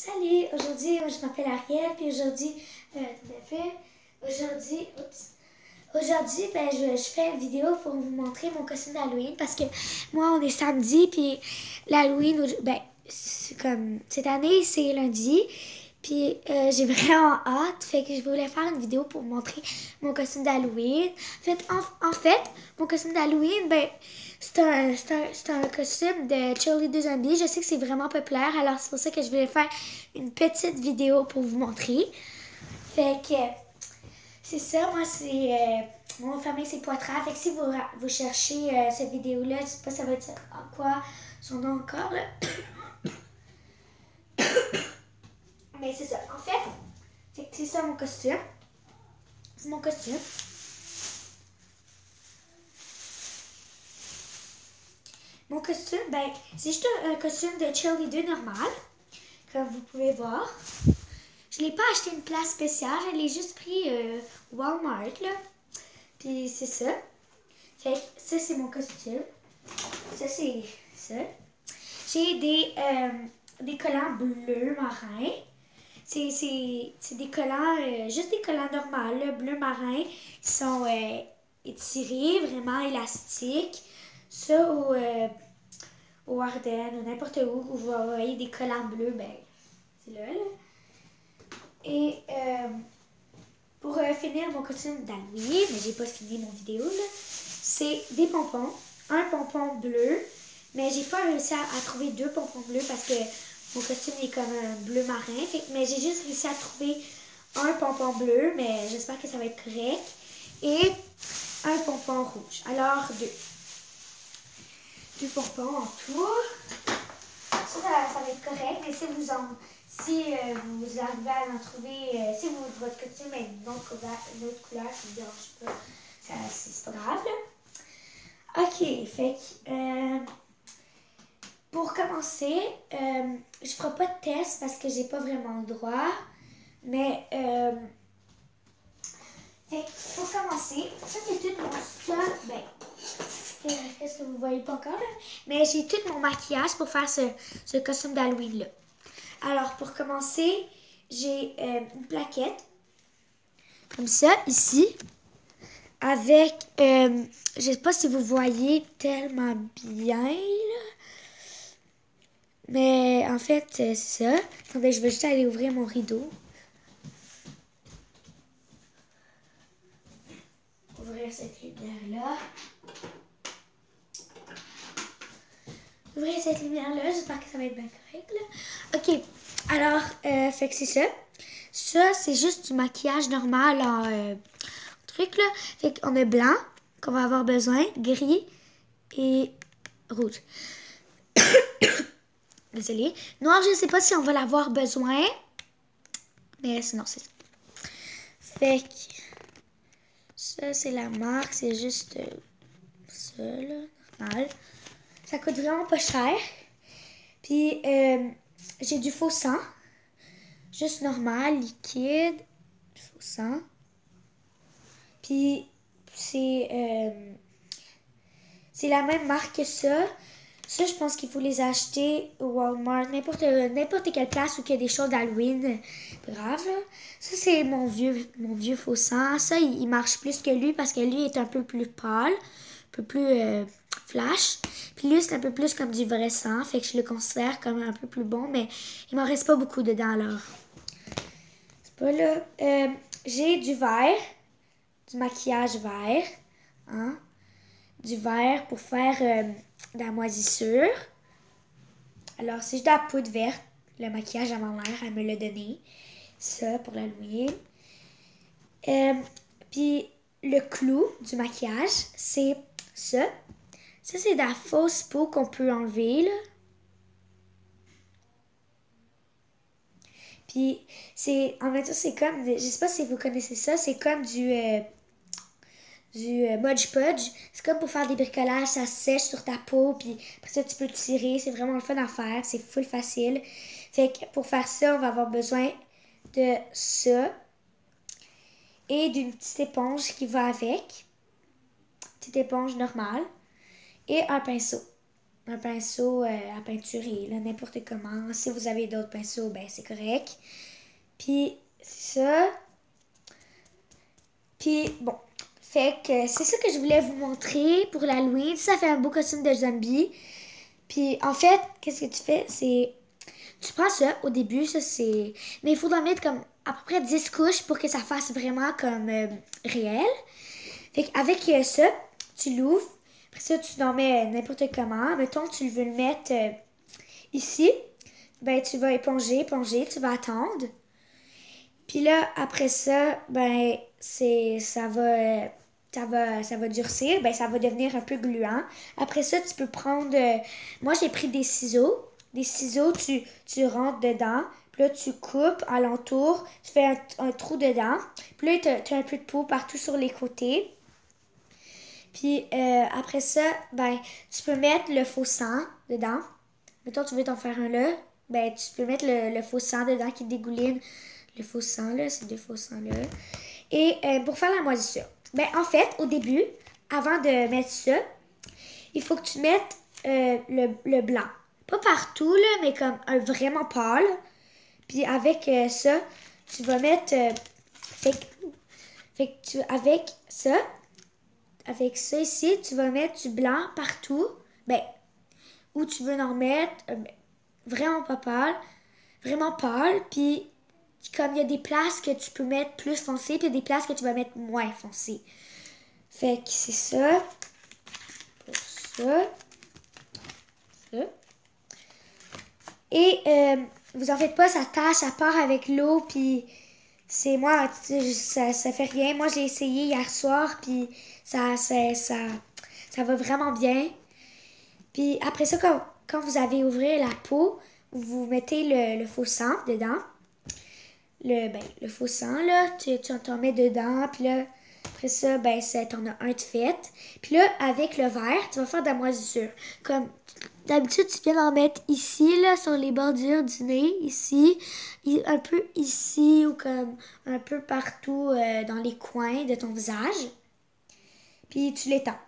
Salut, aujourd'hui, je m'appelle Ariel, puis aujourd'hui, ben, je fais une vidéo pour vous montrer mon costume d'Halloween parce que moi, on est samedi, puis l'Halloween, ben, c'est comme, cette année, c'est lundi, puis j'ai vraiment hâte, fait que je voulais faire une vidéo pour vous montrer mon costume d'Halloween. En fait, mon costume d'Halloween, ben, c'est un costume de Cheerleader Zombie. Je sais que c'est vraiment populaire, alors c'est pour ça que je voulais faire une petite vidéo pour vous montrer. Fait que c'est ça, moi c'est mon famille c'est Poitras. Fait que si vous cherchez cette vidéo-là, je sais pas ça va être quoi son nom encore là. Mais c'est ça. En fait que c'est ça mon costume. C'est mon costume. Mon costume, ben, c'est juste un costume de cheerleader normal, comme vous pouvez voir. Je l'ai pas acheté une place spéciale, je l'ai juste pris Walmart, là. Puis c'est ça. Fait que ça, c'est mon costume. Ça, c'est ça. J'ai des collants bleus marins. C'est des collants, juste des collants normaux, là, bleu marin, qui sont étirés, vraiment élastiques. Ça, au Ardennes, ou n'importe où vous voyez des collants bleus, ben, c'est là. Et pour finir mon costume d'Halloween, mais j'ai pas fini mon vidéo, là, c'est des pompons. Un pompon bleu, mais j'ai pas réussi à trouver deux pompons bleus parce que mon costume est comme un bleu marin. Mais j'ai juste réussi à trouver un pompon bleu, mais j'espère que ça va être correct. Et un pompon rouge. Alors, deux pompons en tout. Ça va être correct, mais si vous arrivez à en trouver, si votre costume est d'une autre couleur, ça ne dérange pas, c'est pas grave, là. Ok, fait que pour commencer, je ferai pas de test parce que j'ai pas vraiment le droit, mais fait que pour commencer, ça c'est tout mon stock, ben, qu'est-ce que vous voyez pas encore là? Mais j'ai tout mon maquillage pour faire ce costume d'Halloween là. Alors pour commencer, j'ai une plaquette comme ça ici avec, je sais pas si vous voyez tellement bien là, mais en fait c'est ça. Attendez, je vais juste aller ouvrir mon rideau. Ouvrir cette lumière là. Ouvrir cette lumière-là, j'espère que ça va être bien correct, là. Ok, alors, fait que c'est ça. Ça, c'est juste du maquillage normal en truc, là. Fait qu'on a blanc, qu'on va avoir besoin, gris et rouge. Désolée. Noir, je sais pas si on va l'avoir besoin, mais sinon, c'est ça. Fait que ça, c'est la marque, c'est juste ça, là, normal. Ça coûte vraiment pas cher. Puis, j'ai du faux sang. Juste normal, liquide. Du faux sang. Puis, c'est la même marque que ça. Ça, je pense qu'il faut les acheter au Walmart. N'importe quelle place où il y a des choses d'Halloween. Brave, là. Ça, c'est mon vieux faux sang. Ça, il marche plus que lui parce que lui est un peu plus pâle. Un peu plus flash. Puis lui, c'est un peu plus comme du vrai sang. Fait que je le considère comme un peu plus bon. Mais il m'en reste pas beaucoup dedans, alors. C'est pas là. J'ai du vert. Du maquillage vert. Hein? Du vert pour faire de la moisissure. Alors, c'est juste de la poudre verte. Le maquillage à ma mère, elle me l'a donné. Ça, pour l'Halloween. Puis, le clou du maquillage, c'est ça. Ça, c'est de la fausse peau qu'on peut enlever, là. Puis, en fait, c'est comme, je sais pas si vous connaissez ça, c'est comme du Mod Podge. C'est comme pour faire des bricolages, ça sèche sur ta peau, puis après ça, tu peux tirer. C'est vraiment le fun à faire, c'est full facile. Fait que pour faire ça, on va avoir besoin de ça et d'une petite éponge qui va avec. Petite éponge normale et un pinceau. un pinceau à peinturer, là, n'importe comment. Si vous avez d'autres pinceaux, ben c'est correct. Puis, c'est ça. Puis, bon. Fait que c'est ça que je voulais vous montrer pour l'Halloween. Ça fait un beau costume de zombie. Puis, en fait, qu'est-ce que tu fais? C'est... Tu prends ça au début, ça c'est... Mais il faudra mettre comme à peu près 10 couches pour que ça fasse vraiment comme réel. Fait qu'avec ça, tu l'ouvres. Après ça, tu en mets n'importe comment. Mettons que tu veux le mettre ici. Ben, tu vas éponger, tu vas attendre. Puis là, après ça, ben, ça va durcir. Ben, ça va devenir un peu gluant. Après ça, tu peux prendre... moi, j'ai pris des ciseaux. Des ciseaux, tu rentres dedans. Puis là, tu coupes alentour. Tu fais un trou dedans. Puis là, tu as un peu de peau partout sur les côtés. Puis après ça, ben, tu peux mettre le faux sang dedans. Mettons, tu veux t'en faire un là. Ben, tu peux mettre le faux sang dedans qui dégouline. Le faux sang là, ces deux faux sang là. Et pour faire la moisissure. Ben, en fait, au début, avant de mettre ça, il faut que tu mettes le blanc. Pas partout, là, mais comme un vraiment pâle. Puis avec ça, tu vas mettre... avec ça ici, tu vas mettre du blanc partout. Ben, où tu veux en mettre, vraiment pas pâle. Vraiment pâle. Puis, comme il y a des places que tu peux mettre plus foncé, puis il y a des places que tu vas mettre moins foncé. Fait que c'est ça. Pour ça. Ça. Et vous en faites pas, ça tâche, ça part avec l'eau, puis c'est moi, ça fait rien. Moi, j'ai essayé hier soir, puis ça va vraiment bien. Puis après ça, quand vous avez ouvert la peau, vous mettez le faux sang dedans. Le faux sang, là, tu t'en mets dedans, puis là, après ça, ben, t'en as un de fait. Puis là, avec le verre, tu vas faire de la moisissure. Comme d'habitude, tu viens d'en mettre ici, là, sur les bordures du nez, ici, un peu ici, ou comme un peu partout dans les coins de ton visage. Puis tu l'étends.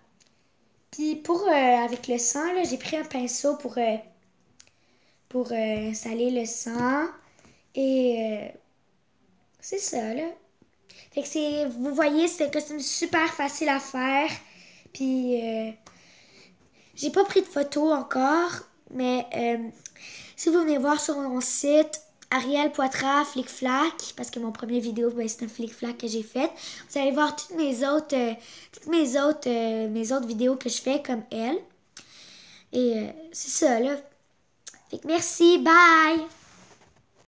Puis avec le sang, là, j'ai pris un pinceau pour installer le sang. Et c'est ça, là. Fait que vous voyez, c'est un costume super facile à faire. Puis, j'ai pas pris de photos encore, mais si vous venez voir sur mon site, Ariel Poitras Flic Flac, parce que mon premier vidéo, ben, c'est un Flic Flac que j'ai fait. Vous allez voir toutes mes autres vidéos que je fais comme elle. Et c'est ça, là. Fait que merci, bye!